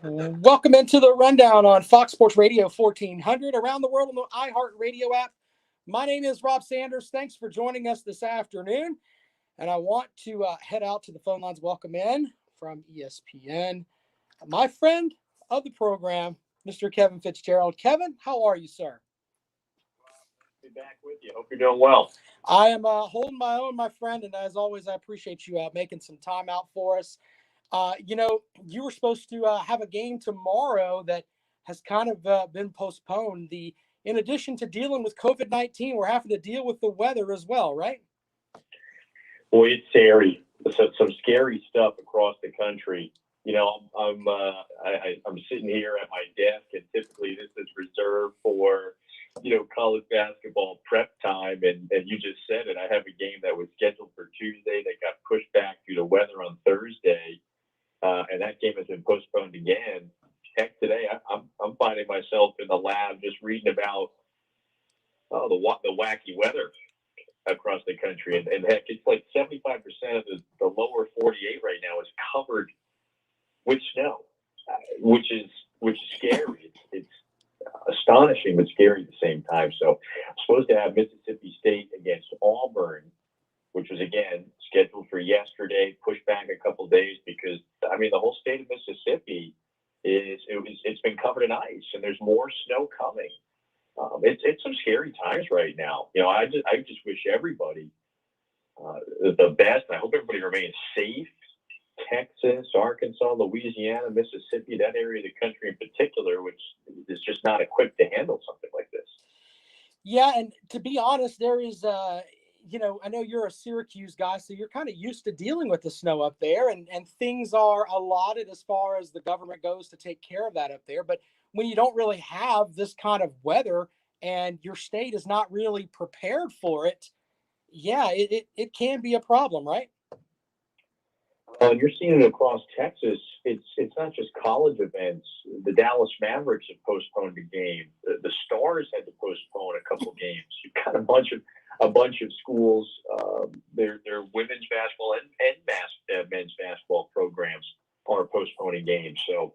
Welcome into the rundown on Fox Sports Radio 1400 around the world on the iHeartRadio app. My name is Rob Sanders. Thanks for joining us this afternoon. And I want to head out to the phone lines. Welcome in from ESPN, my friend of the program, Mr. Kevin Fitzgerald. Kevin, how are you, sir? Be back with you. Hope you're doing well. I am holding my own, my friend. And as always, I appreciate you making some time out for us. You were supposed to have a game tomorrow that has kind of been postponed. In addition to dealing with COVID-19, we're having to deal with the weather as well, right? Boy, it's scary. Some scary stuff across the country. I'm sitting here at my desk, and typically this is reserved for college basketball prep time, and you just said it. I have a game that was scheduled for Tuesday that got pushed back due to weather on Thursday. And that game has been postponed again. Heck, today I'm finding myself in the lab just reading about the wacky weather across the country, and heck, it's like 75% of the lower 48 right now is covered with snow, which is scary. It's astonishing but scary at the same time. So I'm supposed to have Mississippi State against Auburn, which was, again, scheduled for yesterday, pushed back a couple of days because, the whole state of Mississippi it's been covered in ice, and there's more snow coming. It's some scary times right now. I just wish everybody the best. I hope everybody remains safe. Texas, Arkansas, Louisiana, Mississippi, that area of the country in particular, which is just not equipped to handle something like this. Yeah, and to be honest, there is I know you're a Syracuse guy, so you're kind of used to dealing with the snow up there, and things are allotted as far as the government goes to take care of that up there. But when you don't really have this kind of weather and your state is not really prepared for it, yeah, it can be a problem, right? You're seeing it across Texas. It's not just college events. The Dallas Mavericks have postponed a game. The Stars had to postpone a couple games. You've got a bunch of schools. Their women's basketball and men's basketball programs are postponing games. So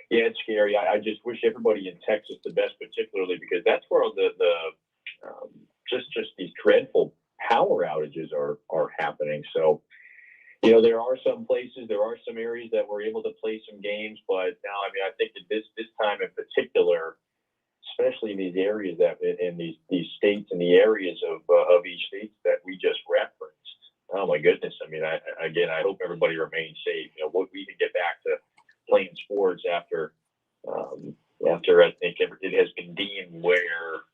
yeah, it's scary. I just wish everybody in Texas the best, particularly because that's where just these dreadful power outages are happening. So. There are some places, there are some areas that were able to play some games, but now, I think that this time in particular, especially in these areas in these states and the areas of each state that we just referenced. Oh my goodness! I hope everybody remains safe. We can get back to playing sports after I think it has been deemed where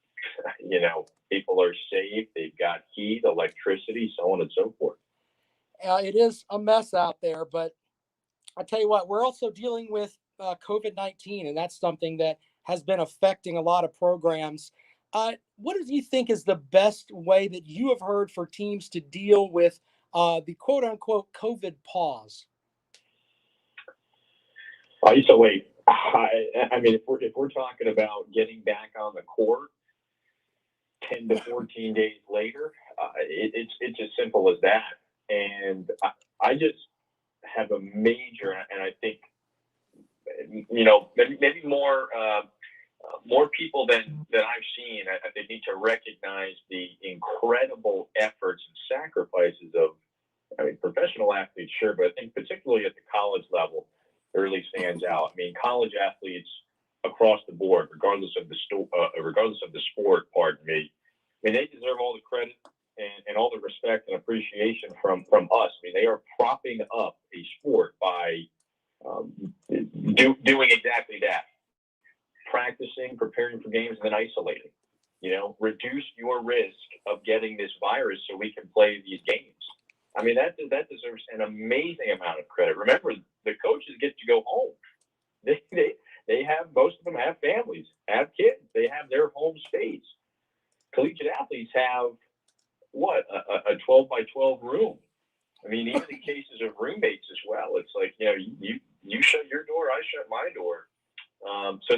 people are safe, they've got heat, electricity, so on and so forth. It is a mess out there, but I tell you what, we're also dealing with COVID-19, and that's something that has been affecting a lot of programs. What do you think is the best way that you have heard for teams to deal with the quote-unquote COVID pause? So wait, if we're talking about getting back on the court 10 to 14 days later, it's as simple as that. And I just have a major, and I think, maybe more people than I've seen. They need to recognize the incredible efforts and sacrifices of, professional athletes, sure, but I think particularly at the college level, it really stands out. College athletes across the board, regardless of the sport, pardon me, they deserve all the credit and all the respect and appreciation from us. They are propping up a sport by doing exactly that. Practicing, preparing for games, and then isolating. Reduce your risk of getting this virus so we can play these games. That deserves an amazing amount of credit. Remember, the coaches get to go home. They have, most of them have families, have kids. They have their home space. Collegiate athletes have a 12 by 12 room. Even in cases of roommates as well, it's like, you shut your door, I shut my door. So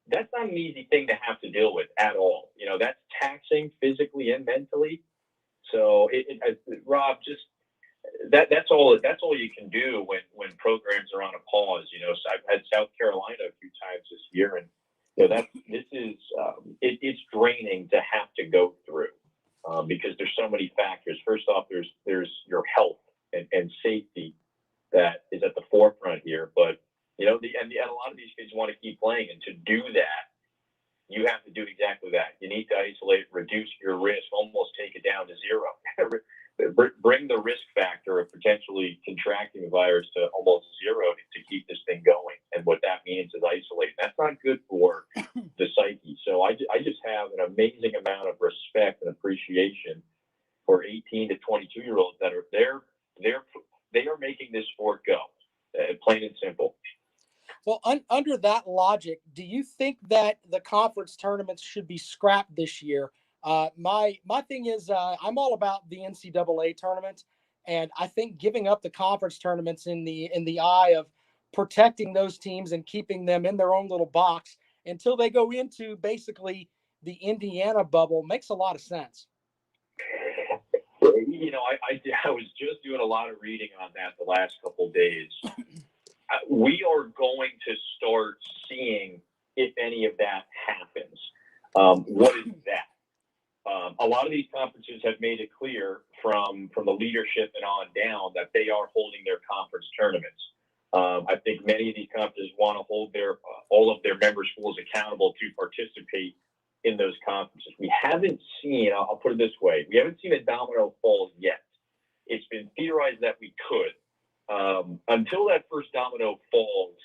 that's not an easy thing to have to deal with at all. That's taxing physically and mentally. So Rob, just that's all you can do when when programs are on a pause. So I've had South Carolina a few times this year, and it's draining to have to go through because there's so many factors. First off, there's your health and safety that is at the forefront here, but and a lot of these kids want to keep playing, and to do that, you have to do exactly that. You need to isolate, reduce your risk, almost take it down to zero. Bring the risk factor of potentially contracting the virus to almost zero to keep this thing going. And what that means is isolate. That's not good for the psyche. So I just have an amazing amount of respect and appreciation for 18 to 22-year-olds that are there. They are making this sport go, plain and simple. Well, under that logic, do you think that the conference tournaments should be scrapped this year? My thing is, I'm all about the NCAA tournament, and I think giving up the conference tournaments in the eye of protecting those teams and keeping them in their own little box until they go into basically the Indiana bubble makes a lot of sense. I was just doing a lot of reading on that the last couple of days. We are going to start seeing if any of that happens. What is that? A lot of these conferences have made it clear from the leadership and on down that they are holding their conference tournaments. I think many of these conferences want to hold all of their member schools accountable to participate in those conferences. We haven't seen, I'll put it this way, we haven't seen a domino fall yet. It's been theorized that we could. Until that first domino falls,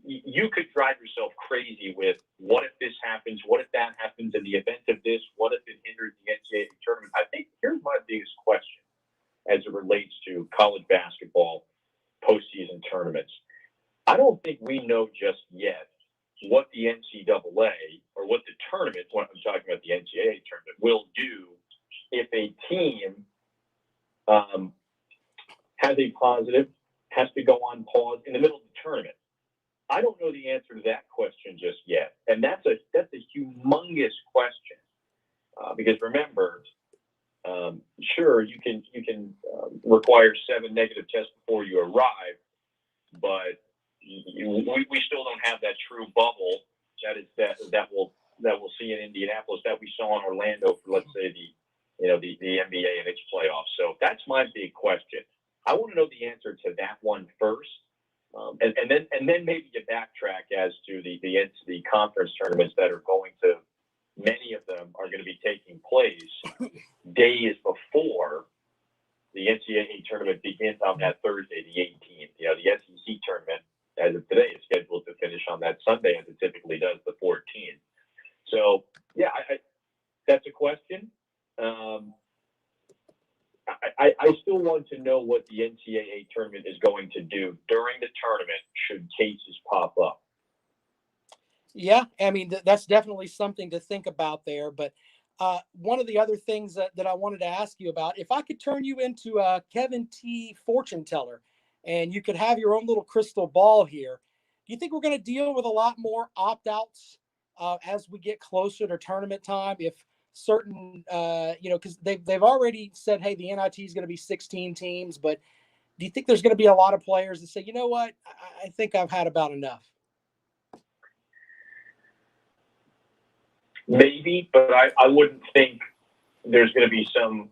you could drive yourself crazy with what if this happens, what if that happens in the event of this, what if it hinders the NCAA tournament. I think here's my biggest question as it relates to college basketball postseason tournaments. I don't think we know just yet what the NCAA or what the tournament, when I'm talking about the NCAA tournament, will do if a team has a positive, has to go on pause in the middle of the tournament. I don't know the answer to that question just yet, and that's a humongous question because remember, sure you can require 7 negative tests before you arrive, but we still don't have that true bubble that we'll see in Indianapolis that we saw in Orlando for, let's say, the NBA and its playoffs. So that's my big question. I want to know the answer to that one first, and then maybe you backtrack as to the conference tournaments that are going to. Many of them are going to be taking place days before the NCAA tournament begins on that Thursday, the 18th. The SEC tournament, as of today, is scheduled to finish on that Sunday, as it typically does, the 14th. So, yeah, that's a question. I still want to know what the NCAA tournament is going to do during the tournament should cases pop up. Yeah, I mean, that's definitely something to think about there. But one of the other things that I wanted to ask you about, if I could turn you into a Kevin T. fortune teller and you could have your own little crystal ball here, do you think we're going to deal with a lot more opt-outs as we get closer to tournament time? If certain, because they've already said, hey, the NIT is going to be 16 teams, but do you think there's going to be a lot of players that say, you know what, I think I've had about enough? Maybe, but I wouldn't think there's going to be some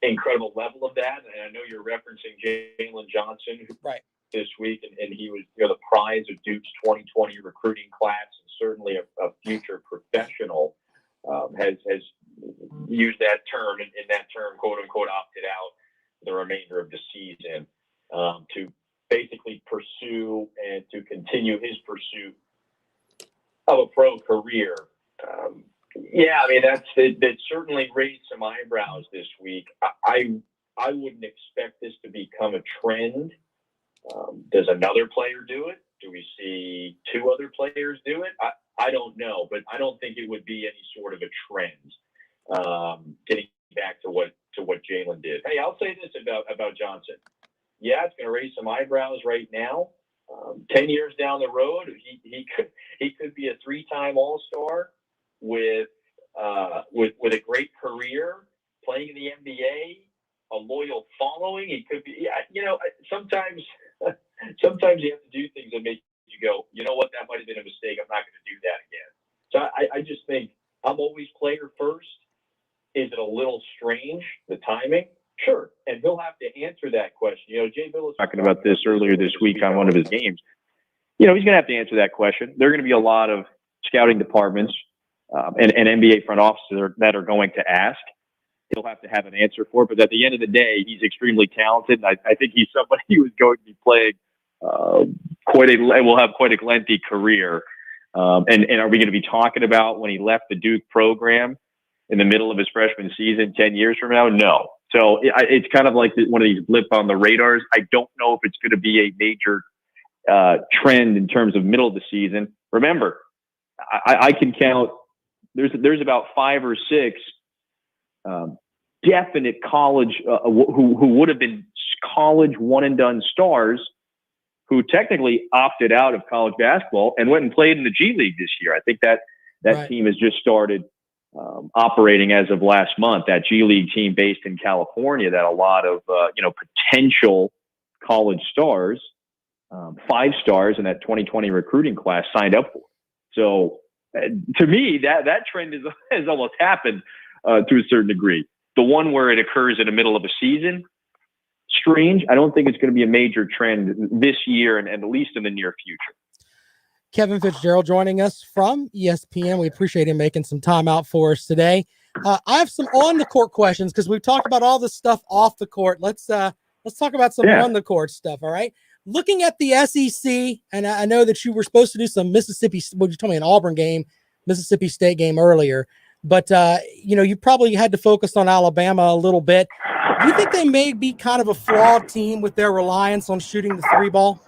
incredible level of that. And I know you're referencing Jalen Johnson right this week, and he was the prize of Duke's 2020 recruiting class, and certainly a future professional has used that term, and in that term, quote unquote, opted out the remainder of the season to basically pursue and to continue his pursuit of a pro career. Yeah, I mean, that certainly raised some eyebrows this week. I wouldn't expect this to become a trend. Does another player do it? Do we see 2 other players do it? I don't know, but I don't think it would be any sort of a trend. Getting back to what Jalen did. Hey, I'll say this about Johnson. Yeah, it's going to raise some eyebrows right now. 10 years down the road, he could be a 3-time All-Star with a great career, playing in the NBA, a loyal following. He could be, sometimes sometimes you have to do things that make you go, you know what, that might have been a mistake. I'm not going to do that again. So I just think I'm always player first. Is it a little strange, the timing? Sure. And he'll have to answer that question. You know, Jay Bill was talking about this earlier this week on one of his games. You know, he's going to have to answer that question. There are going to be a lot of scouting departments and NBA front offices that are going to ask. He'll have to have an answer for it. But at the end of the day, he's extremely talented. And I think he's somebody who is going to be playing will have quite a lengthy career. And are we going to be talking about when he left the Duke program in the middle of his freshman season 10 years from now? No. So it's kind of like one of these blip on the radars. I don't know if it's going to be a major trend in terms of middle of the season. Remember, I can count. There's about 5 or 6 definite college who would have been college one and done stars who technically opted out of college basketball and went and played in the G League this year. I think that right. Team has just started operating as of last month. That G League team based in California that a lot of potential college stars, 5 stars in that 2020 recruiting class signed up for. So to me, that trend has almost happened to a certain degree. The one where it occurs in the middle of a season, strange. I don't think it's going to be a major trend this year and at least in the near future. Kevin Fitzgerald joining us from ESPN. We appreciate him making some time out for us today. I have some on the court questions because we've talked about all this stuff off the court. Let's talk about some on the court stuff. All right. Looking at the SEC, and I know that you were supposed to do some Mississippi, you told me an Auburn game, Mississippi State game earlier, but you probably had to focus on Alabama a little bit. Do you think they may be kind of a flawed team with their reliance on shooting the 3 ball?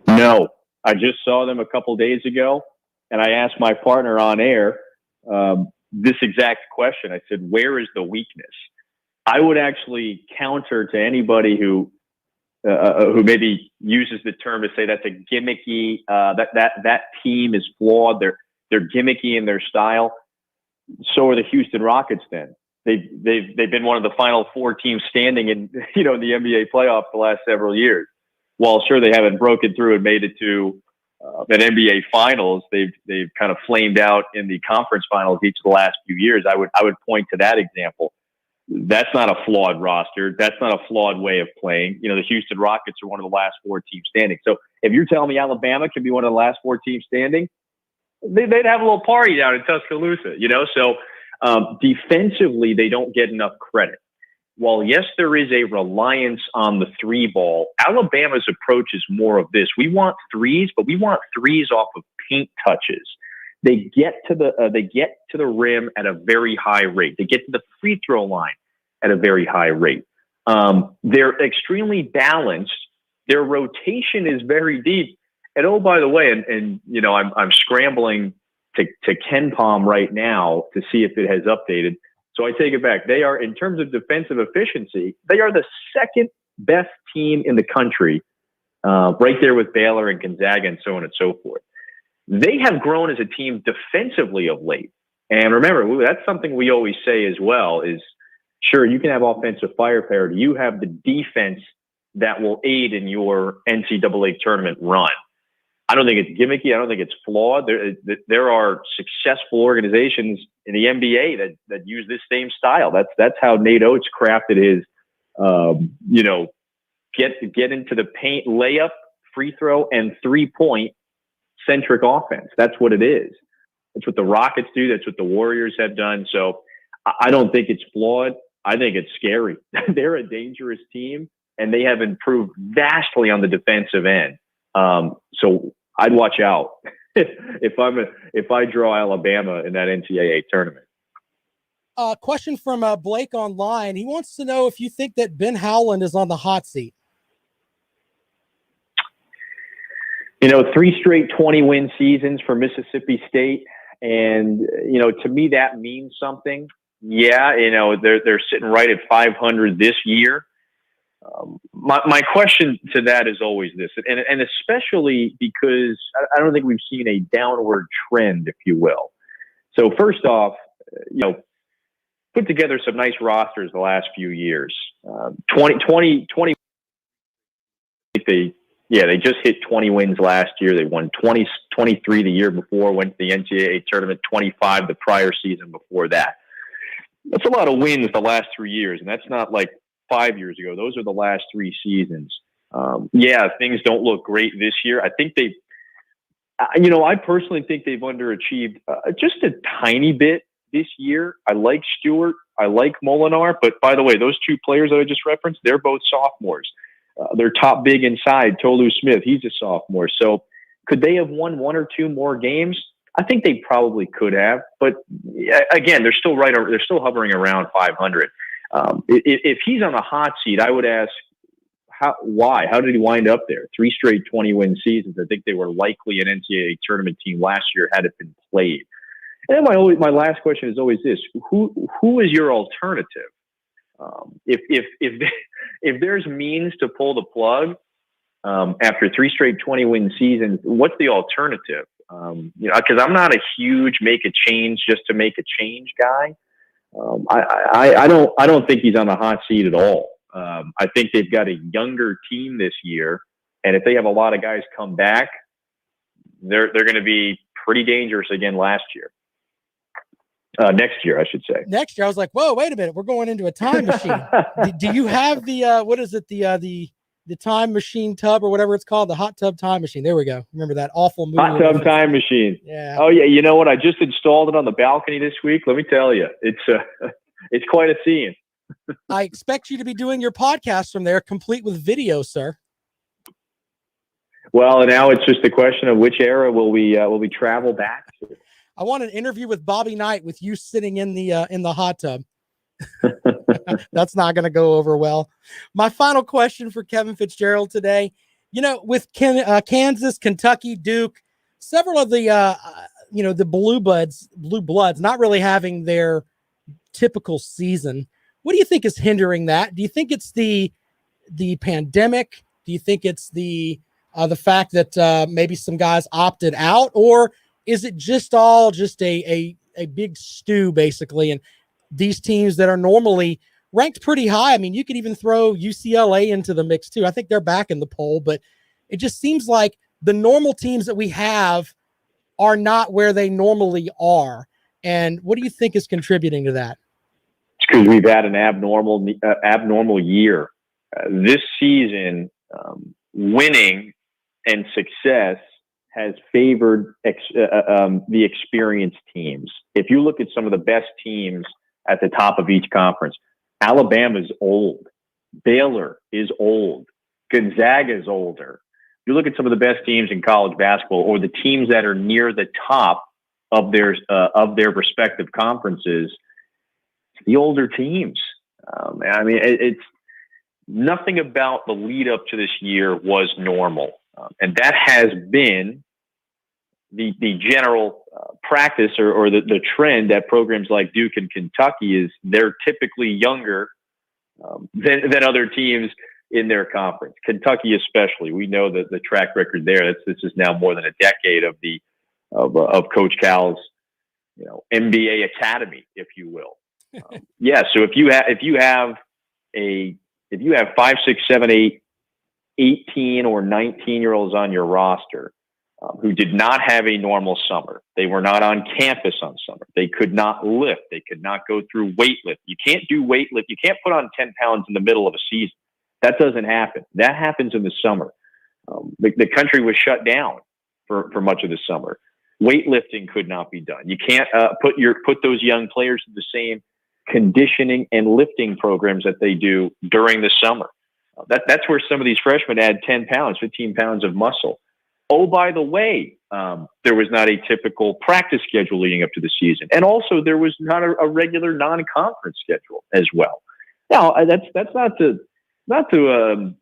No. I just saw them a couple days ago, and I asked my partner on air this exact question. I said, where is the weakness? I would actually counter to anybody who maybe uses the term to say that's a gimmicky, that team is flawed. They're gimmicky in their style. So are the Houston Rockets then. They've been one of the final 4 teams standing in the NBA playoffs the last several years. While sure they haven't broken through and made it to an NBA finals, they've kind of flamed out in the conference finals each of the last few years. I would point to that example. That's not a flawed roster. That's not a flawed way of playing. The Houston Rockets are one of the last 4 teams standing. So if you're telling me Alabama can be one of the last 4 teams standing, they'd have a little party down in Tuscaloosa. So defensively they don't get enough credit. While, yes, there is a reliance on the 3 ball, Alabama's approach is more of this. We want threes, but we want threes off of paint touches. They get to the rim at a very high rate. They get to the free throw line at a very high rate. They're extremely balanced. Their rotation is very deep. And oh, by the way, I'm scrambling to KenPom right now to see if it has updated. So I take it back. They are, in terms of defensive efficiency, they are the 2nd best team in the country, right there with Baylor and Gonzaga and so on and so forth. They have grown as a team defensively of late. And remember, that's something we always say as well is, sure, you can have offensive firepower. You have the defense that will aid in your NCAA tournament run. I don't think it's gimmicky. I don't think it's flawed. There are successful organizations in the NBA that use this same style. That's how Nate Oates crafted his, get into the paint, layup, free throw, and 3-point centric offense. That's what it is. That's what the Rockets do. That's what the Warriors have done. So I don't think it's flawed. I think it's scary. They're a dangerous team, and they have improved vastly on the defensive end. So I'd watch out if I draw Alabama in that NCAA tournament. Question from Blake online. He wants to know if you think that Ben Howland is on the hot seat. 3 straight 20-win seasons for Mississippi State, and to me that means something. Yeah, they're sitting right at 500 this year. My question to that is always this, and especially because I don't think we've seen a downward trend, if you will. So first off, put together some nice rosters the last few years. 2020, Yeah, they just hit 20 wins last year. They won 23 the year before, went to the NCAA tournament, 25 the prior season before that. That's a lot of wins the last 3 years, and that's not like 5 years ago. Those are the last 3 seasons. Yeah, things don't look great this year. I think I personally think they've underachieved just a tiny bit this year. I like Stewart. I like Molinar. But by the way, those 2 players that I just referenced, they're both sophomores. Their top big inside, Tolu Smith, he's a sophomore. So could they have won 1 or 2 more games? I think they probably could have. But again, they're still hovering around 500. If he's on the hot seat, I would ask, why? How did he wind up there? 3 straight 20-win seasons. I think they were likely an NCAA tournament team last year had it been played. And my last question is always this: who is your alternative? If there's means to pull the plug after 3 straight 20-win seasons, what's the alternative? Because I'm not a huge make a change just to make a change guy. I don't think he's on the hot seat at all. I think they've got a younger team this year, and if they have a lot of guys come back, they're going to be pretty dangerous again next year, I should say. Next year, I was like, whoa, wait a minute, we're going into a time machine. Do you have the what is it, the time machine tub or whatever it's called, the hot tub time machine? There we go. Remember that awful movie? Hot tub time machine. Yeah. Oh yeah, you know what? I just installed it on the balcony this week. Let me tell you, it's quite a scene. I expect you to be doing your podcast from there, complete with video, sir. Well, now it's just a question of which era will we travel back to. I want an interview with Bobby Knight with you sitting in the hot tub. That's not going to go over well. My final question for Kevin Fitzgerald today, with Kansas, Kentucky, Duke, several of the the blue bloods not really having their typical season. What do you think is hindering that? Do you think it's the pandemic? Do you think it's the fact that maybe some guys opted out, or is it just a big stew basically? And these teams that are normally ranked pretty high, I mean, you could even throw UCLA into the mix too. I think they're back in the poll, but it just seems like the normal teams that we have are not where they normally are. And what do you think is contributing to that? It's because we've had an abnormal year. This season, winning and success has favored the experienced teams. If you look at some of the best teams at the top of each conference, Alabama's old. Baylor is old. Gonzaga is older. If you look at some of the best teams in college basketball, or the teams that are near the top of their respective conferences, the older teams. I mean, it's nothing about the lead up to this year was normal. And that has been the general practice or the trend at programs like Duke and Kentucky is they're typically younger than other teams in their conference. Kentucky especially, we know that the track record there. This is now more than a decade of Coach Cal's MBA academy, if you will. So if you have 5, 6, 7, 8, 18 or 19-year-olds on your roster who did not have a normal summer, they were not on campus on summer, they could not lift, they could not go through weightlift. You can't do weightlift. You can't put on 10 pounds in the middle of a season. That doesn't happen. That happens in the summer. The country was shut down for much of the summer. Weightlifting could not be done. You can't put those young players in the same conditioning and lifting programs that they do during the summer. That's where some of these freshmen add 10 pounds, 15 pounds of muscle. Oh, by the way, there was not a typical practice schedule leading up to the season. And also there was not a regular non-conference schedule as well. Now, that's not to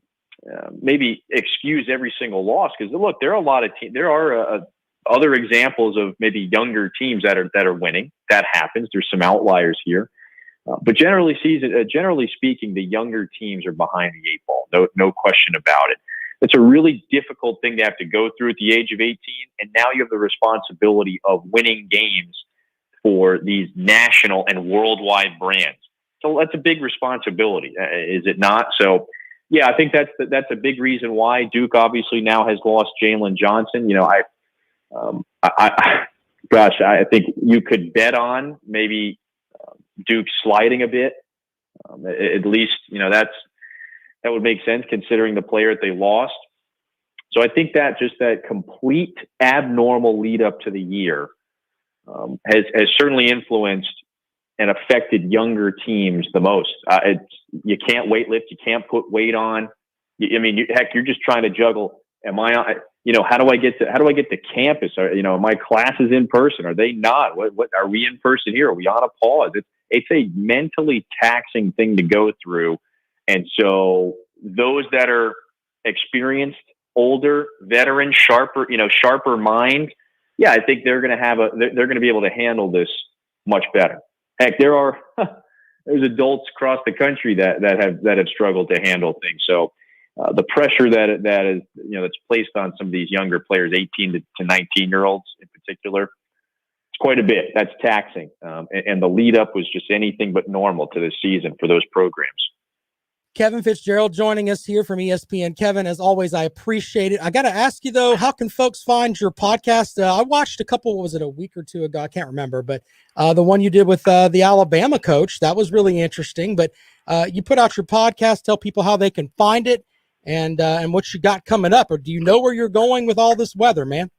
maybe excuse every single loss, because look, there are a lot of there are other examples of maybe younger teams that are winning. That happens. There's some outliers here. But generally speaking, the younger teams are behind the 8 ball. No question about it. It's a really difficult thing to have to go through at the age of 18. And now you have the responsibility of winning games for these national and worldwide brands. So that's a big responsibility, is it not? So Yeah, I think that's a big reason why Duke obviously now has lost Jalen Johnson. Gosh, I think you could bet on maybe Duke sliding a bit. At least, that would make sense considering the player that they lost. So I think that just that complete abnormal lead up to the year has certainly influenced and affected younger teams the most. You can't weight lift, you can't put weight on. Heck, you're just trying to juggle. How do I get to campus? Are my classes in person? Are they not? What are we in person here? Are we on a pause? It's a mentally taxing thing to go through. And so those that are experienced, older, veteran, sharper mind, yeah, I think they're going to be able to handle this much better. Heck, there's adults across the country that have struggled to handle things. So the pressure that is that's placed on some of these younger players, 18 to 19-year-olds in particular, it's quite a bit. That's taxing, and the lead up was just anything but normal to this season for those programs. Kevin Fitzgerald joining us here from ESPN. Kevin, as always, I appreciate it. I got to ask you, though, how can folks find your podcast? I watched a couple, was it a week or two ago? I can't remember, but the one you did with the Alabama coach, that was really interesting. But you put out your podcast, tell people how they can find it and what you got coming up. Or do you know where you're going with all this weather, man?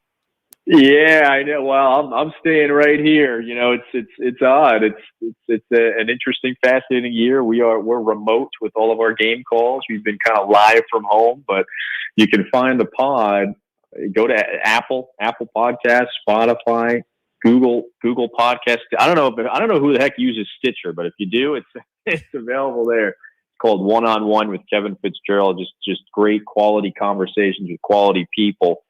Yeah, I know. Well, I'm staying right here. It's odd. It's an interesting, fascinating year. We're remote with all of our game calls. We've been kind of live from home, but you can find the pod. Go to Apple Podcasts, Spotify, Google Podcasts. I don't know who the heck uses Stitcher, but if you do, it's available there. It's called One on One with Kevin Fitzgerald. Just great quality conversations with quality people.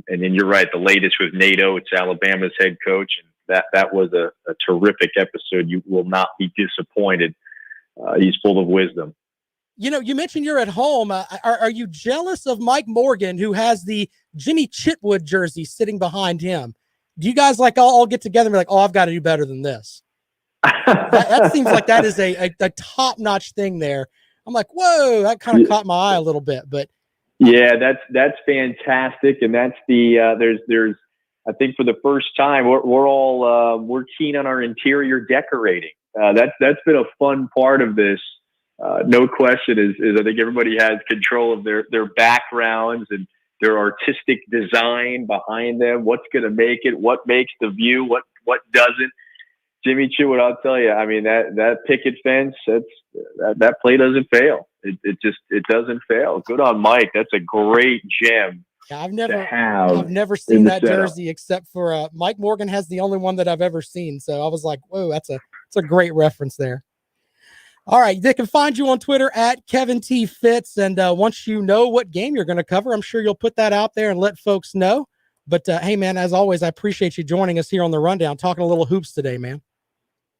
And then you're right, the latest with Nate Oates, Alabama's head coach, and that was a terrific episode. You will not be disappointed. He's full of wisdom. You mentioned you're at home. Are you jealous of Mike Morgan, who has the Jimmy Chitwood jersey sitting behind him? Do you guys all get together and be like, oh, I've got to do better than this? that seems like that is a top-notch thing there. I'm like, whoa, that kind of caught my eye a little bit, but yeah, that's fantastic, and that's there's I think for the first time we're keen on our interior decorating. That's been a fun part of this. No question is I think everybody has control of their backgrounds and their artistic design behind them. What's going to make it? What makes the view? What doesn't? Jimmy Chitwood, I'll tell you. I mean that picket fence. That play doesn't fail. It doesn't fail. Good on Mike. That's a great gem. Yeah, I've never seen that jersey except for Mike Morgan has the only one that I've ever seen. So I was like, whoa, that's a great reference there. All right, they can find you on Twitter at Kevin T. Fitz, and once you know what game you're going to cover, I'm sure you'll put that out there and let folks know. But hey, man, as always, I appreciate you joining us here on the Rundown, talking a little hoops today, man.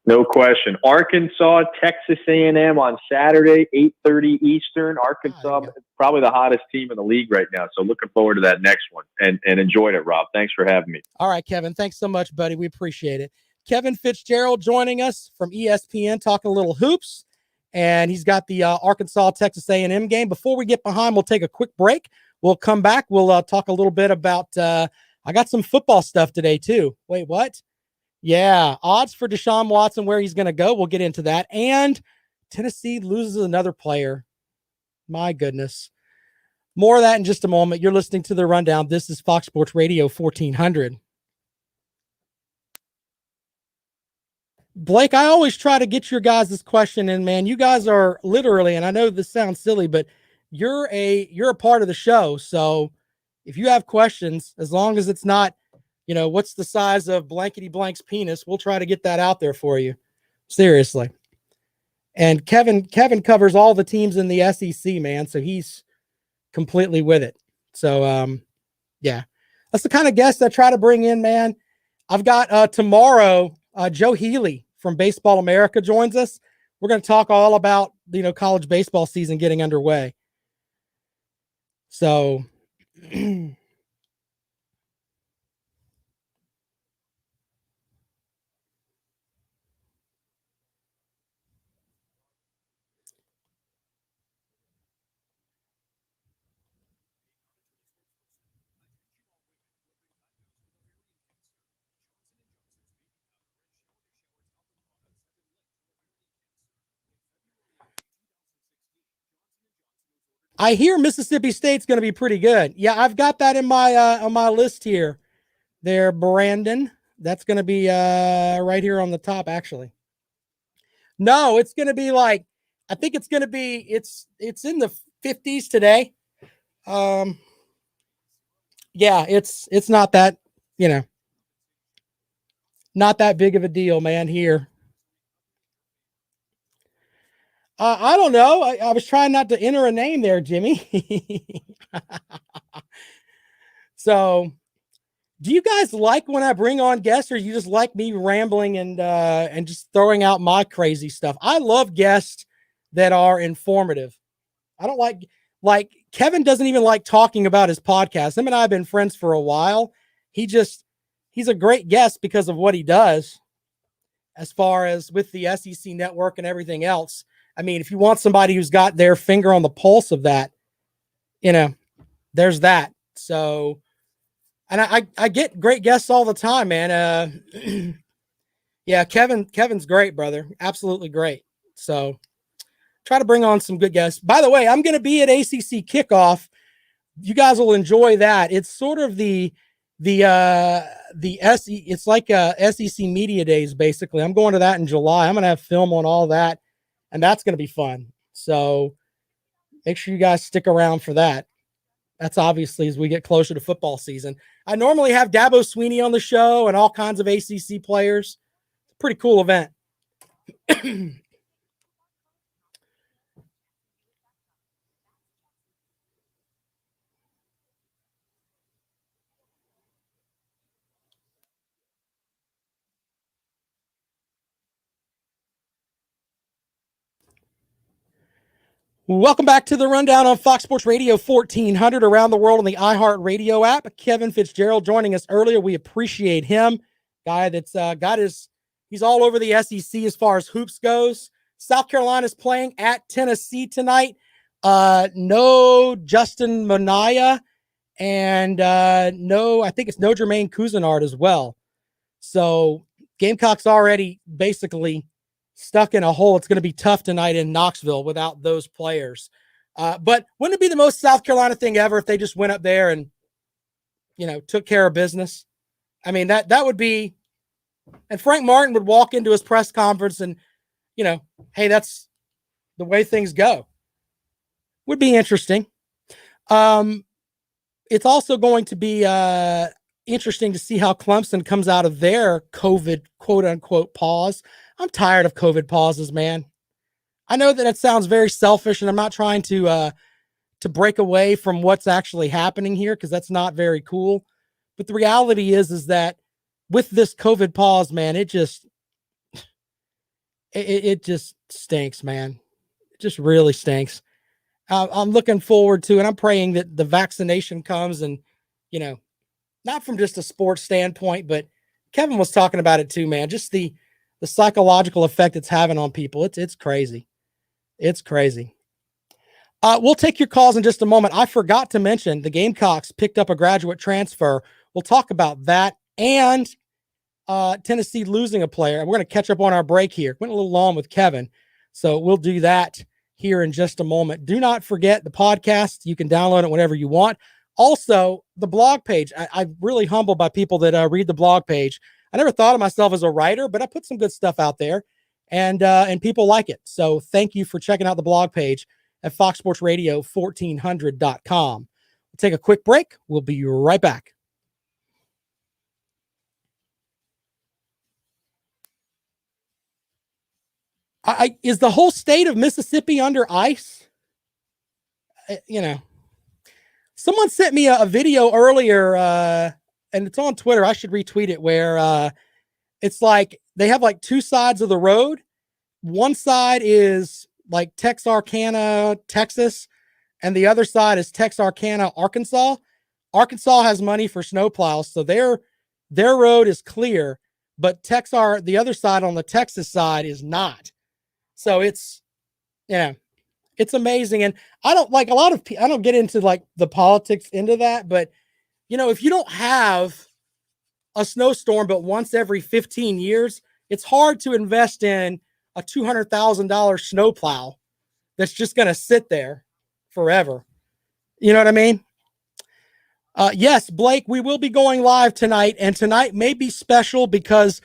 No question. Arkansas, Texas A&M on Saturday, 8:30 Eastern. Arkansas, probably the hottest team in the league right now. So looking forward to that next one. And enjoyed it, Rob. Thanks for having me. All right, Kevin. Thanks so much, buddy. We appreciate it. Kevin Fitzgerald joining us from ESPN, talking a little hoops. And he's got the Arkansas, Texas A&M game. Before we get behind, we'll take a quick break. We'll come back. We'll talk a little bit about I got some football stuff today, too. Wait, what? Yeah, odds for Deshaun Watson, where he's going to go. We'll get into that. And Tennessee loses another player. My goodness. More of that in just a moment. You're listening to The Rundown. This is Fox Sports Radio 1400. Blake, I always try to get your guys' question in, man. You guys are literally, and I know this sounds silly, but you're a part of the show. So if you have questions, as long as it's not, what's the size of blankety blank's penis? We'll try to get that out there for you. Seriously. And Kevin covers all the teams in the SEC, man. So he's completely with it. So, yeah, that's the kind of guest I try to bring in, man. I've got tomorrow, Joe Healy from Baseball America joins us. We're going to talk all about, college baseball season getting underway. So, I hear Mississippi State's going to be pretty good. Yeah, I've got that in my on my list here. There, Brandon. That's going to be right here on the top, actually. No, it's going to be like, I think it's going to be, it's in the 50s today. Yeah, it's not that, not that big of a deal, man, here. I don't know. I was trying not to enter a name there, Jimmy. So, do you guys like when I bring on guests, or you just like me rambling and just throwing out my crazy stuff? I love guests that are informative. I don't like Kevin doesn't even like talking about his podcast. Him and I have been friends for a while. He's a great guest because of what he does as far as with the SEC network and everything else. I mean, if you want somebody who's got their finger on the pulse of that, there's that. So, and I get great guests all the time, man. Yeah, Kevin's great, brother. Absolutely great. So try to bring on some good guests. By the way, I'm going to be at ACC kickoff. You guys will enjoy that. It's sort of the SEC. It's like SEC Media Days, basically. I'm going to that in July. I'm going to have film on all that, and that's going to be fun. So make sure you guys stick around for that. That's obviously as we get closer to football season. I normally have Dabo Sweeney on the show and all kinds of ACC players. It's a pretty cool event. Welcome back to the Rundown on Fox Sports Radio 1400 around the world on the iHeartRadio app. Kevin Fitzgerald joining us earlier. We appreciate him. Guy that's he's all over the SEC as far as hoops goes. South Carolina's playing at Tennessee tonight. No Justin Monaya and I think it's no Jermaine Cousinard as well. So Gamecocks already basically stuck in a hole. It's going to be tough tonight in Knoxville without those players. But wouldn't it be the most South Carolina thing ever if they just went up there and, took care of business? I mean, that would be, and Frank Martin would walk into his press conference and, hey, that's the way things go. Would be interesting. It's also going to be interesting to see how Clemson comes out of their COVID quote unquote pause. I'm tired of COVID pauses, man. I know that it sounds very selfish, and I'm not trying to break away from what's actually happening here, because that's not very cool. But the reality is that with this COVID pause, man, it just stinks, man. It just really stinks. I'm looking forward to, and I'm praying that the vaccination comes, and not from just a sports standpoint, but Kevin was talking about it too, man. Just the psychological effect it's having on people. It's crazy. It's crazy. We'll take your calls in just a moment. I forgot to mention the Gamecocks picked up a graduate transfer. We'll talk about that and Tennessee losing a player. We're going to catch up on our break here. Went a little long with Kevin, so we'll do that here in just a moment. Do not forget the podcast. You can download it whenever you want. Also, the blog page. I'm really humbled by people that read the blog page. I never thought of myself as a writer, but I put some good stuff out there, and people like it. So thank you for checking out the blog page at foxsportsradio1400.com. We'll take a quick break. We'll be right back. Is the whole state of Mississippi under ice? Someone sent me a video earlier, and it's on Twitter. I should retweet it, where it's like they have like two sides of the road. One side is like Texarkana, Texas, and the other side is Texarkana, Arkansas. Arkansas has money for snowplows, so their road is clear, but the other side on the Texas side is not. So it's amazing. And I don't like I don't get into like the politics into that, but if you don't have a snowstorm but once every 15 years, it's hard to invest in a $200,000 snowplow that's just going to sit there forever. You know what I mean? Yes, Blake, we will be going live tonight, and tonight may be special because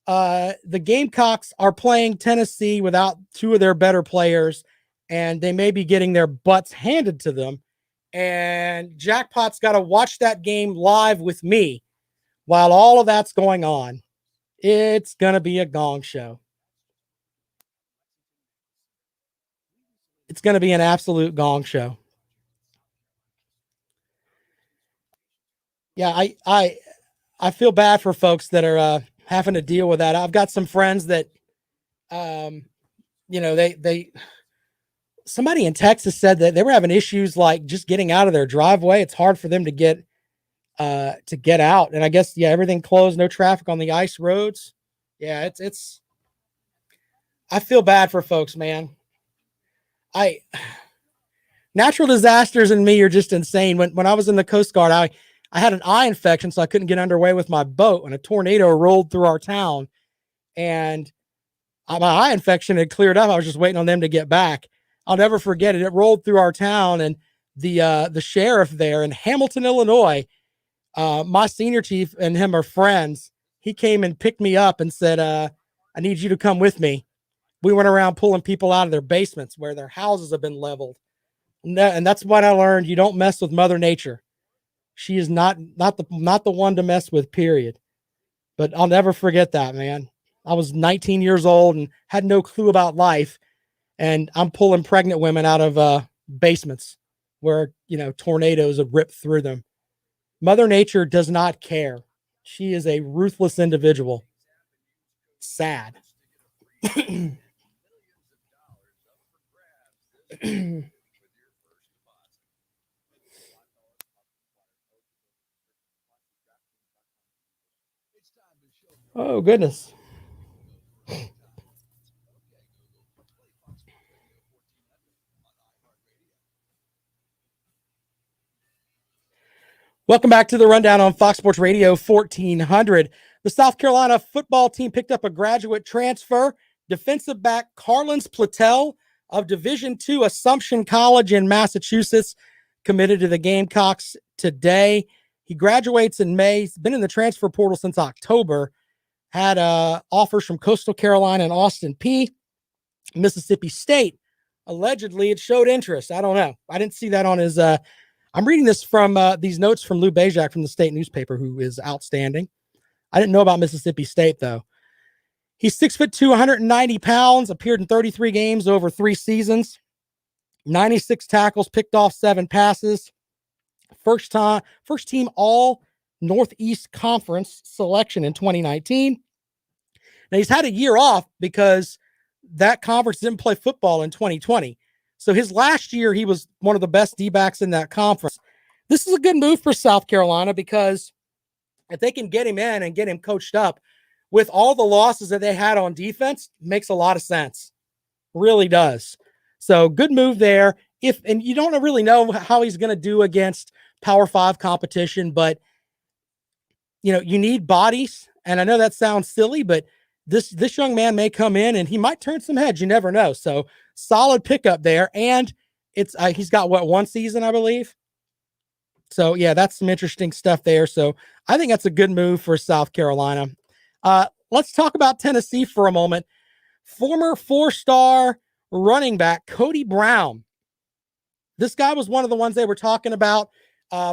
the Gamecocks are playing Tennessee without two of their better players, and they may be getting their butts handed to them. And Jackpot's got to watch that game live with me while all of that's going on. It's going to be a gong show. It's going to be an absolute gong show. Yeah, I feel bad for folks that are having to deal with that. I've got some friends that, somebody in Texas said that they were having issues like just getting out of their driveway. It's hard for them to get out. And I guess, everything closed, no traffic on the ice roads. Yeah, I feel bad for folks, man. Natural disasters and me are just insane. When I was in the Coast Guard, I had an eye infection, so I couldn't get underway with my boat when a tornado rolled through our town, and my eye infection had cleared up. I was just waiting on them to get back. I'll never forget it. It rolled through our town, and the sheriff there in Hamilton, Illinois, my senior chief and him are friends. He came and picked me up and said, I need you to come with me. We went around pulling people out of their basements where their houses have been leveled. And that's what I learned. You don't mess with Mother Nature. She is not the one to mess with, period. But I'll never forget that, man. I was 19 years old and had no clue about life. And I'm pulling pregnant women out of basements where, tornadoes have ripped through them. Mother Nature does not care. She is a ruthless individual. Sad. Oh, goodness. Welcome back to the Rundown on Fox Sports Radio 1400. The South Carolina football team picked up a graduate transfer, defensive back Carlins Platel of Division II Assumption College in Massachusetts, committed to the Gamecocks today. He graduates in May. He's been in the transfer portal since October. Had offers from Coastal Carolina and Austin Peay. Mississippi State, allegedly, it showed interest. I don't know. I didn't see that on his I'm reading this from these notes from Lou Bezak from the state newspaper, who is outstanding. I didn't know about Mississippi State, though. He's 6'2", 190 pounds, appeared in 33 games over 3 seasons, 96 tackles, picked off 7 passes. First team all Northeast Conference selection in 2019. Now, he's had a year off because that conference didn't play football in 2020. So his last year, he was one of the best D-backs in that conference. This is a good move for South Carolina because if they can get him in and get him coached up with all the losses that they had on defense, makes a lot of sense. Really does. So good move there. And you don't really know how he's going to do against Power 5 competition, but you need bodies. And I know that sounds silly, but this young man may come in and he might turn some heads. You never know. So solid pickup there. And he's got 1 season, I believe. So yeah, that's some interesting stuff there. So I think that's a good move for South Carolina. Let's talk about Tennessee for a moment. Former 4-star running back Cody Brown. This guy was one of the ones they were talking about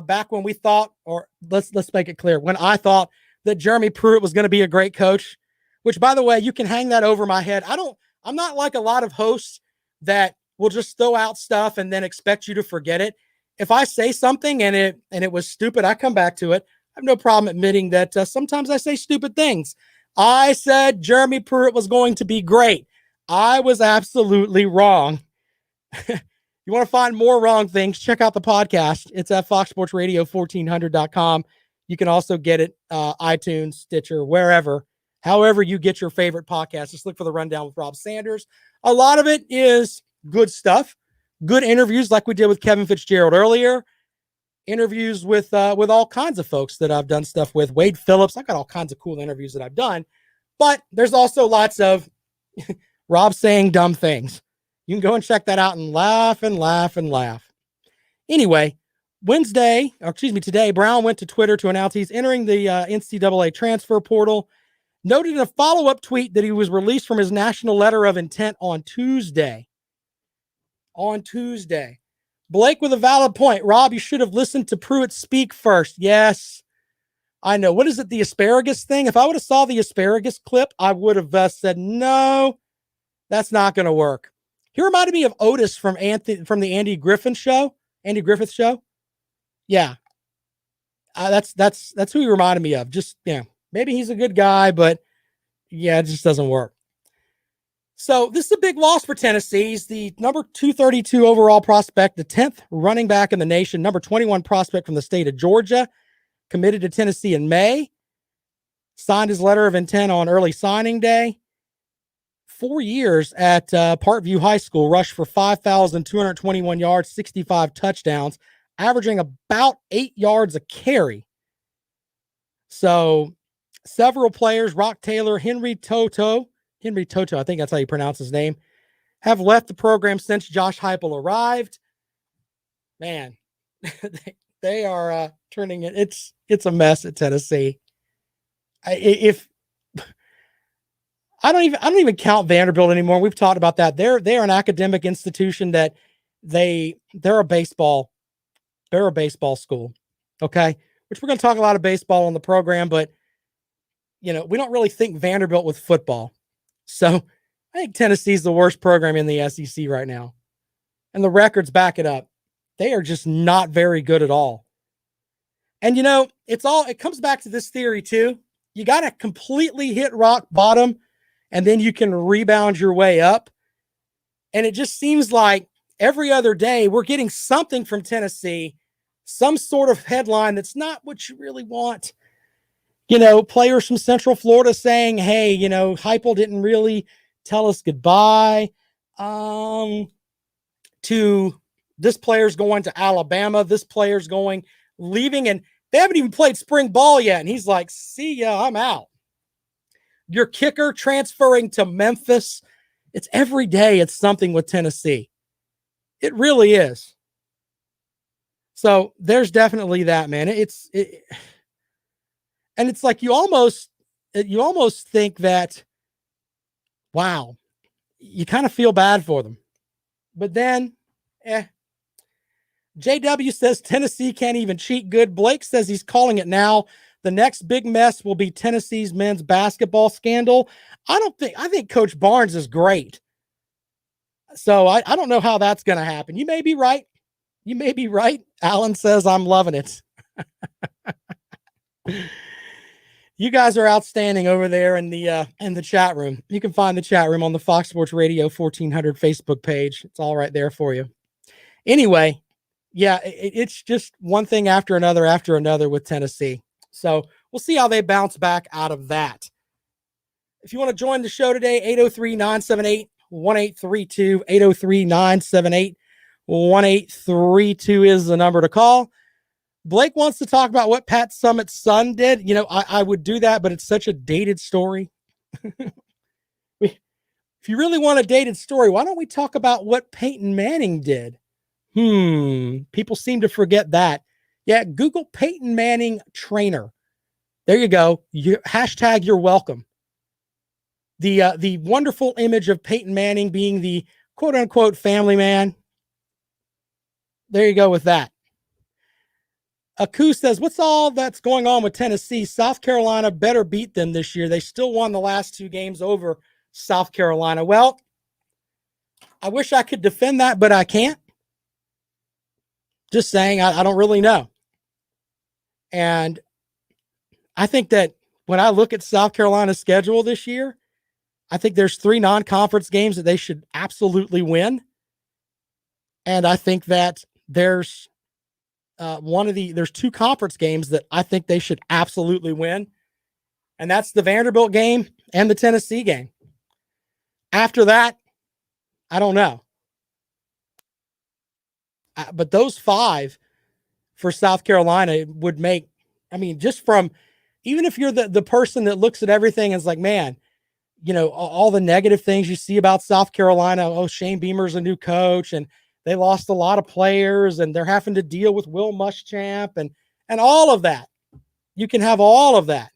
back when we thought, or let's make it clear, when I thought that Jeremy Pruitt was going to be a great coach, which, by the way, you can hang that over my head. I'm not like a lot of hosts that will just throw out stuff and then expect you to forget it. If I say something and it was stupid, I come back to it. I have no problem admitting that sometimes I say stupid things. I said Jeremy Pruitt was going to be great. I was absolutely wrong. You want to find more wrong things, check out the podcast. It's at foxsportsradio1400.com. You can also get it iTunes, Stitcher, wherever, however you get your favorite podcast. Just look for The Rundown with Rob Sanders. A lot of it is good stuff, good interviews like we did with Kevin Fitzgerald earlier, interviews with all kinds of folks that I've done stuff with. Wade Phillips, I've got all kinds of cool interviews that I've done, but there's also lots of Rob saying dumb things. You can go and check that out and laugh and laugh and laugh. Anyway, Today, Brown went to Twitter to announce he's entering the NCAA transfer portal. Noted in a follow-up tweet that he was released from his national letter of intent on Tuesday. Blake with a valid point. Rob, you should have listened to Pruitt speak first. Yes, I know. What is it, the asparagus thing? If I would have saw the asparagus clip, I would have said, no, that's not going to work. He reminded me of Otis from the Andy Griffith show. Yeah. That's who he reminded me of. Just, maybe he's a good guy, but yeah, it just doesn't work. So this is a big loss for Tennessee. He's the number 232 overall prospect, the 10th running back in the nation, number 21 prospect from the state of Georgia, committed to Tennessee in May, signed his letter of intent on early signing day. 4 years at Parkview High School, rushed for 5,221 yards, 65 touchdowns, averaging about 8 yards a carry. So several players, Rock Taylor, Henry Toto, I think that's how you pronounce his name, have left the program since Josh Heupel arrived. Man, they are turning it. It's a mess at Tennessee. I don't even count Vanderbilt anymore. We've talked about that. They're an academic institution that they're a baseball school. Okay. Which we're going to talk a lot of baseball on the program, but we don't really think Vanderbilt with football. So I think Tennessee's the worst program in the SEC right now. And the records back it up. They are just not very good at all. And it comes back to this theory too. You got to completely hit rock bottom and then you can rebound your way up. And it just seems like every other day we're getting something from Tennessee, some sort of headline that's not what you really want. Players from Central Florida saying, hey, Heupel didn't really tell us goodbye. To this player's going to Alabama. This player's leaving, and they haven't even played spring ball yet. And he's like, see ya, I'm out. Your kicker transferring to Memphis. It's every day. It's something with Tennessee. It really is. So there's definitely that, man. And it's like you almost think that, wow, you kind of feel bad for them. But then, JW says Tennessee can't even cheat good. Blake says he's calling it now. The next big mess will be Tennessee's men's basketball scandal. I think Coach Barnes is great. So I don't know how that's going to happen. You may be right. Alan says I'm loving it. You guys are outstanding over there in the chat room. You can find the chat room on the Fox Sports Radio 1400 Facebook page. It's all right there for you. Anyway, yeah, it's just one thing after another with Tennessee. So we'll see how they bounce back out of that. If you want to join the show today, 803-978-1832, 803-978-1832 is the number to call. Blake wants to talk about what Pat Summitt's son did. I would do that, but it's such a dated story. If you really want a dated story, why don't we talk about what Peyton Manning did? People seem to forget that. Yeah, Google Peyton Manning trainer. There you go. Hashtag you're welcome. The wonderful image of Peyton Manning being the quote unquote family man. There you go with that. Aku says, what's all that's going on with Tennessee? South Carolina better beat them this year. They still won the last 2 games over South Carolina. Well, I wish I could defend that, but I can't. Just saying, I don't really know. And I think that when I look at South Carolina's schedule this year, I think there's 3 non-conference games that they should absolutely win. And I think that there's there's 2 conference games that I think they should absolutely win. And that's the Vanderbilt game and the Tennessee game. After that, I don't know. But those 5 for South Carolina would make, just from, even if you're the person that looks at everything and is like, man, all the negative things you see about South Carolina. Oh, Shane Beamer's a new coach and They lost a lot of players, and they're having to deal with Will Muschamp and all of that. You can have all of that.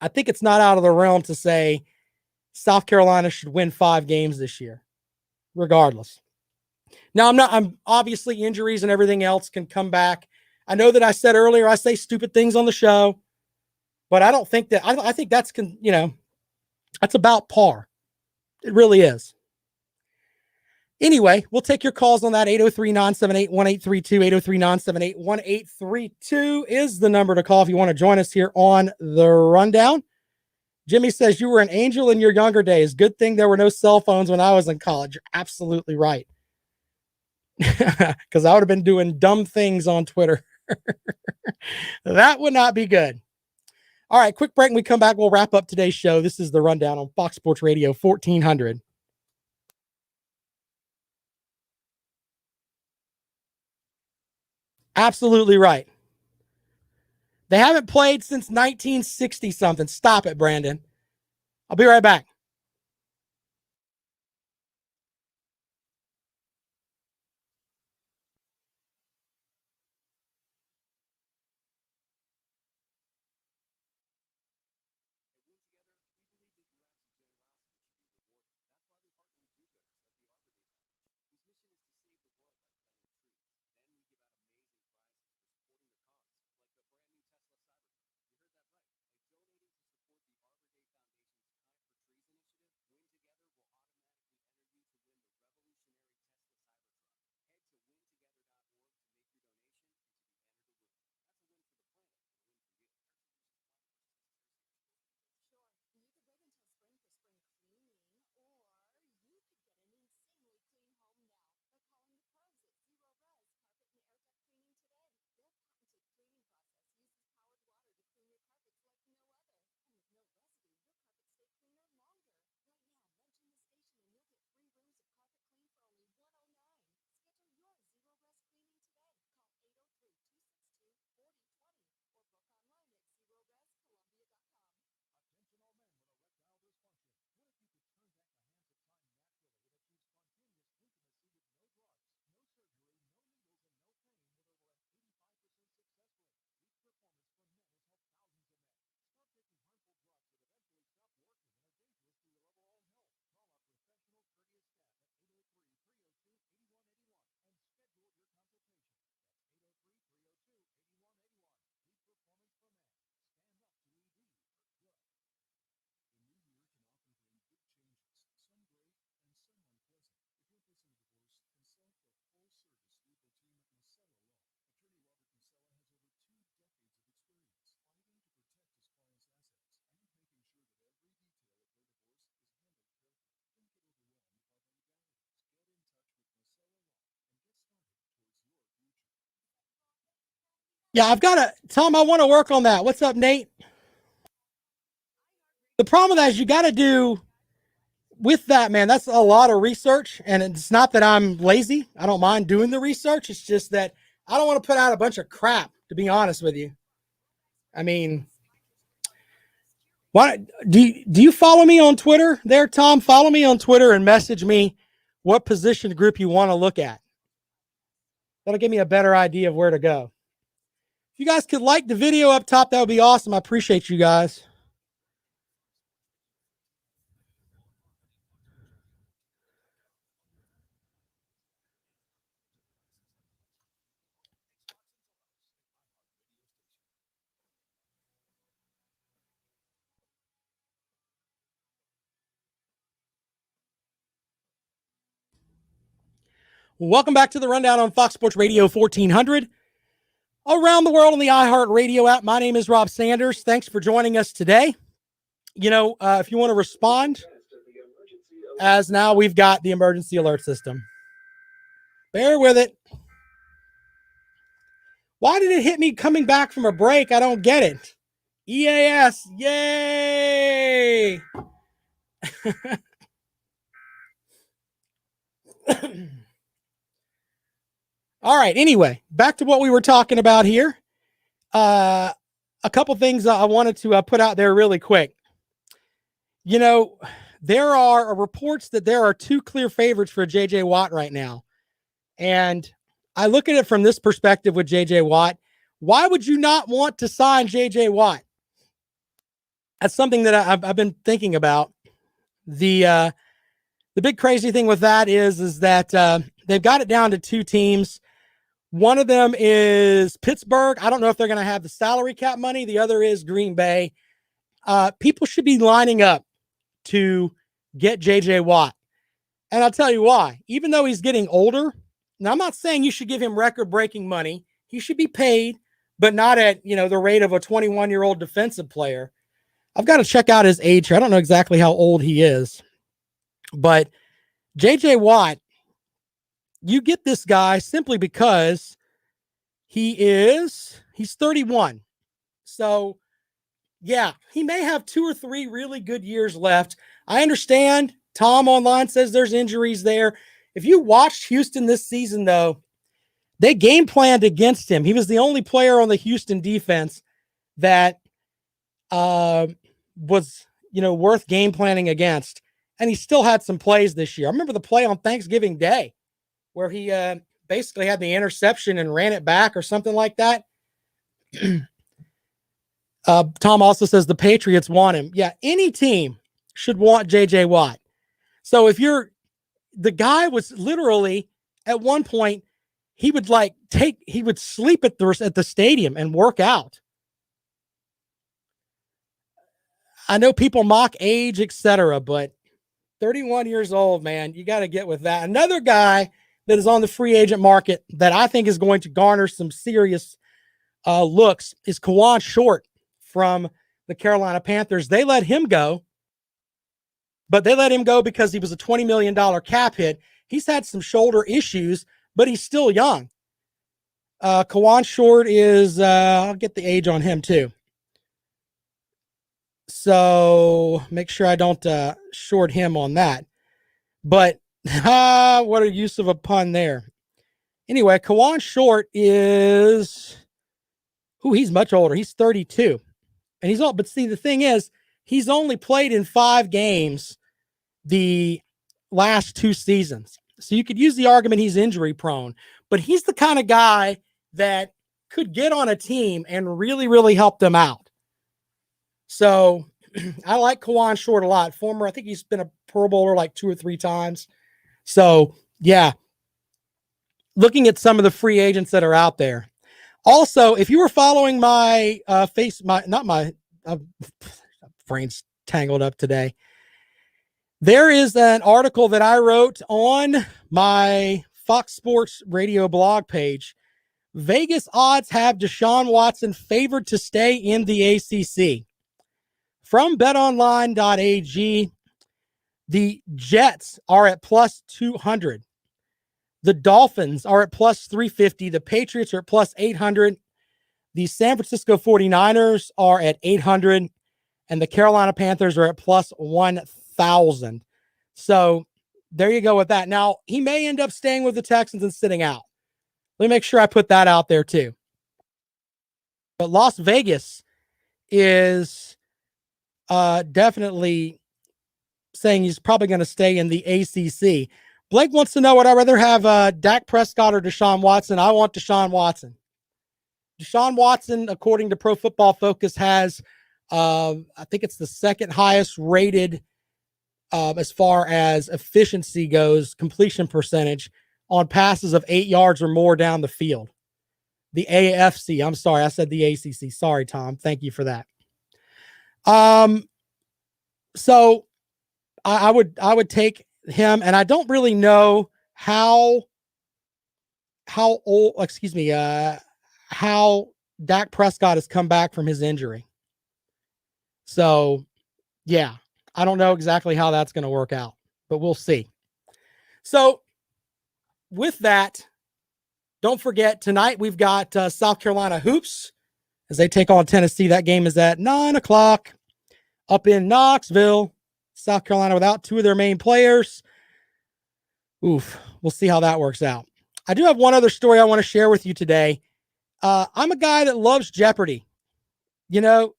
I think it's not out of the realm to say South Carolina should win 5 games this year, regardless. Now, I'm obviously injuries and everything else can come back. I know that I said earlier, I say stupid things on the show, but I don't think that, I think that's, that's about par. It really is. Anyway, we'll take your calls on that. 803-978-1832, 803-978-1832 is the number to call if you want to join us here on the Rundown. Jimmy says, you were an angel in your younger days. Good thing there were no cell phones when I was in college. You're absolutely right. Because I would have been doing dumb things on Twitter. That would not be good. All right, quick break. When we come back, we'll wrap up today's show. This is the Rundown on Fox Sports Radio 1400. Absolutely right. They haven't played since 1960 something. Stop it, Brandon. I'll be right back. Yeah, Tom, I want to work on that. What's up, Nate? The problem with that is you got to do with that, man. That's a lot of research, and it's not that I'm lazy. I don't mind doing the research. It's just that I don't want to put out a bunch of crap, to be honest with you. I mean, why do you follow me on Twitter there, Tom? Follow me on Twitter and message me what position group you want to look at. That'll give me a better idea of where to go. If you guys could like the video up top, that would be awesome. I appreciate you guys. Welcome back to the Rundown on Fox Sports Radio 1400. Around the world on the iHeart Radio app. My name is Rob Sanders. Thanks for joining us today. If you want to respond, as now we've got the emergency alert system. Bear with it. Why did it hit me coming back from a break? I don't get it. EAS, yay! All right, anyway, back to what we were talking about here. A couple things I wanted to put out there really quick. There are reports that there are 2 clear favorites for J.J. Watt right now. And I look at it from this perspective with J.J. Watt. Why would you not want to sign J.J. Watt? That's something that I've been thinking about. The big crazy thing with that is that they've got it down to two teams. One of them is Pittsburgh. I don't know if they're going to have the salary cap money. The other is Green Bay. People should be lining up to get J.J. Watt. And I'll tell you why. Even though he's getting older, now I'm not saying you should give him record-breaking money. He should be paid, but not at, the rate of a 21-year-old defensive player. I've got to check out his age here. I don't know exactly how old he is. But J.J. Watt, you get this guy simply because he's 31. So, yeah, he may have 2 or 3 really good years left. I understand Tom online says there's injuries there. If you watched Houston this season, though, they game planned against him. He was the only player on the Houston defense that was, worth game planning against. And he still had some plays this year. I remember the play on Thanksgiving Day where he basically had the interception and ran it back or something like that. Tom also says the Patriots want him. Yeah, any team should want J.J. Watt. So if the guy was literally at one point, he would sleep at the stadium and work out. I know people mock age, etc., but 31 years old, man, you got to get with that. Another guy that is on the free agent market that I think is going to garner some serious looks is Kawan Short from the Carolina Panthers. They let him go, but they let him go because he was a $20 million cap hit. He's had some shoulder issues, but he's still young. Kawan Short is, I'll get the age on him too. So make sure I don't short him on that. But what a use of a pun there. Anyway, Kawan Short is, he's much older. He's 32. And he's all, but see, the thing is, he's only played in 5 games the last 2 seasons. So you could use the argument he's injury prone, but he's the kind of guy that could get on a team and really, really help them out. So I like Kawan Short a lot. I think he's been a Pro Bowler like 2 or 3 times. So yeah, looking at some of the free agents that are out there. Also, if you were following my brain's tangled up today. There is an article that I wrote on my Fox Sports Radio blog page. Vegas odds have Deshaun Watson favored to stay in the ACC. From betonline.ag, the Jets are at plus 200. The Dolphins are at plus 350. The Patriots are at plus 800. The San Francisco 49ers are at 800. And the Carolina Panthers are at plus 1,000. So there you go with that. Now, he may end up staying with the Texans and sitting out. Let me make sure I put that out there too. But Las Vegas is definitely saying he's probably going to stay in the ACC. Blake wants to know, would I rather have Dak Prescott or Deshaun Watson? I want Deshaun Watson. Deshaun Watson, according to Pro Football Focus, has, I think it's the second highest rated as far as efficiency goes, completion percentage on passes of 8 yards or more down the field. The AFC. I'm sorry, I said the ACC. Sorry, Tom. Thank you for that. So I would take him, and I don't really know how Dak Prescott has come back from his injury. So yeah, I don't know exactly how that's going to work out, but we'll see. So with that, don't forget tonight we've got South Carolina hoops as they take on Tennessee. That game is at 9:00 up in Knoxville, South Carolina, without 2 of their main players. Oof, we'll see how that works out. I do have one other story I want to share with you today. I'm a guy that loves Jeopardy. The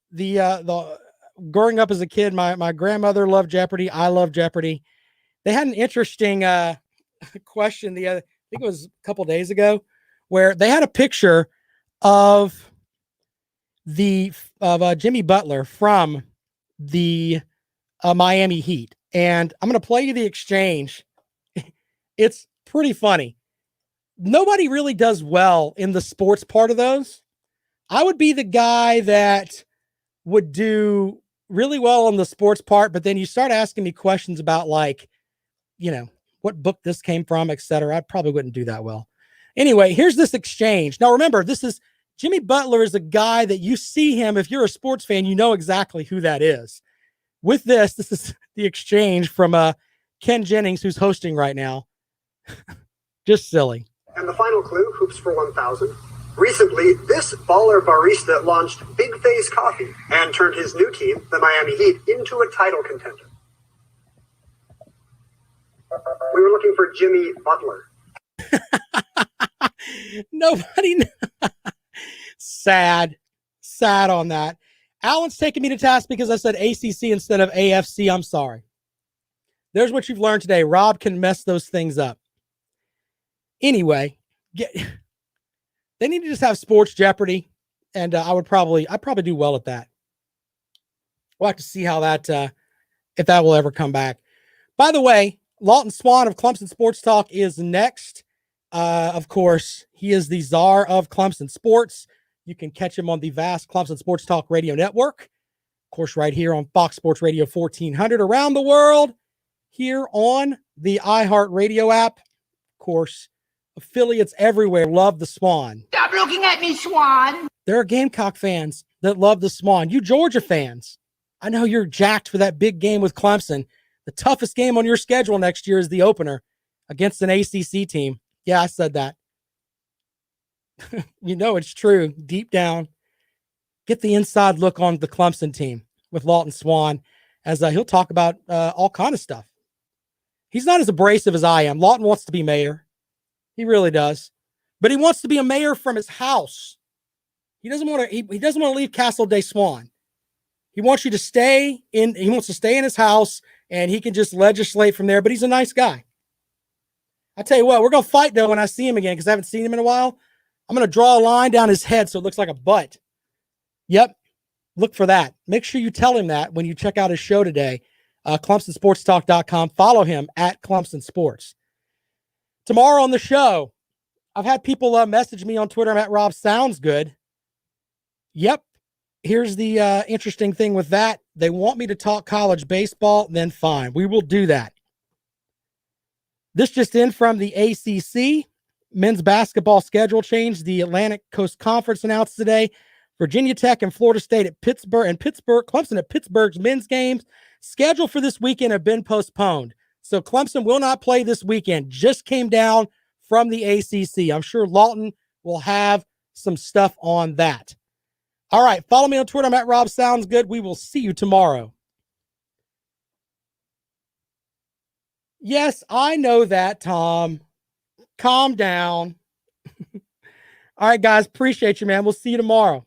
growing up as a kid, my grandmother loved Jeopardy. I love Jeopardy. They had an interesting question think it was a couple days ago, where they had a picture of Jimmy Butler from the Miami Heat. And I'm going to play you the exchange. It's pretty funny. Nobody really does well in the sports part of those. I would be the guy that would do really well on the sports part, but then you start asking me questions about, like, you know, what book this came from, et cetera. I probably wouldn't do that well. Anyway, here's this exchange. Now, remember, this is Jimmy Butler is a guy that you see him. If you're a sports fan, you know exactly who that is. With this is the exchange from Ken Jennings, who's hosting right now. Just silly. And the final clue, hoops for 1,000. Recently, this baller barista launched Big Face Coffee and turned his new team, the Miami Heat, into a title contender. We were looking for Jimmy Butler. Nobody sad on that. Alan's taking me to task because I said ACC instead of AFC. I'm sorry. There's what you've learned today. Rob can mess those things up. Anyway, they need to just have Sports Jeopardy, and I'd probably do well at that. We'll have to see how that if that will ever come back. By the way, Lawton Swan of Clemson Sports Talk is next. Of course, he is the czar of Clemson sports. You can catch him on the vast Clemson Sports Talk radio network. Of course, right here on Fox Sports Radio 1400 around the world, here on the iHeartRadio app. Of course, affiliates everywhere love the Swan. Stop looking at me, Swan. There are Gamecock fans that love the Swan. You Georgia fans, I know you're jacked for that big game with Clemson. The toughest game on your schedule next year is the opener against an ACC team. Yeah, I said that. You know it's true. Deep down, get the inside look on the Clemson team with Lawton Swan, as he'll talk about all kind of stuff. He's not as abrasive as I am. Lawton wants to be mayor. He really does. But he wants to be a mayor from his house. He doesn't want to. He doesn't want to leave Castle Day Swan. He wants you to stay in. He wants to stay in his house, and he can just legislate from there. But he's a nice guy. I tell you what, we're gonna fight though when I see him again, because I haven't seen him in a while. I'm gonna draw a line down his head so it looks like a butt. Yep, look for that. Make sure you tell him that when you check out his show today. ClemsonSportsTalk.com. Follow him at Clemson Sports. Tomorrow on the show, I've had people message me on Twitter. I'm at Rob Sounds Good. Yep. Here's the interesting thing with that. They want me to talk college baseball, then fine. We will do that. This just in from the ACC. Men's basketball schedule change. The Atlantic Coast Conference announced today. Virginia Tech and Florida State at Pittsburgh, and Clemson at Pittsburgh's men's games scheduled for this weekend have been postponed. So Clemson will not play this weekend. Just came down from the ACC. I'm sure Lawton will have some stuff on that. All right. Follow me on Twitter. I'm at Rob Sounds Good. We will see you tomorrow. Yes, I know that, Tom. Calm down. All right, guys. Appreciate you, man. We'll see you tomorrow.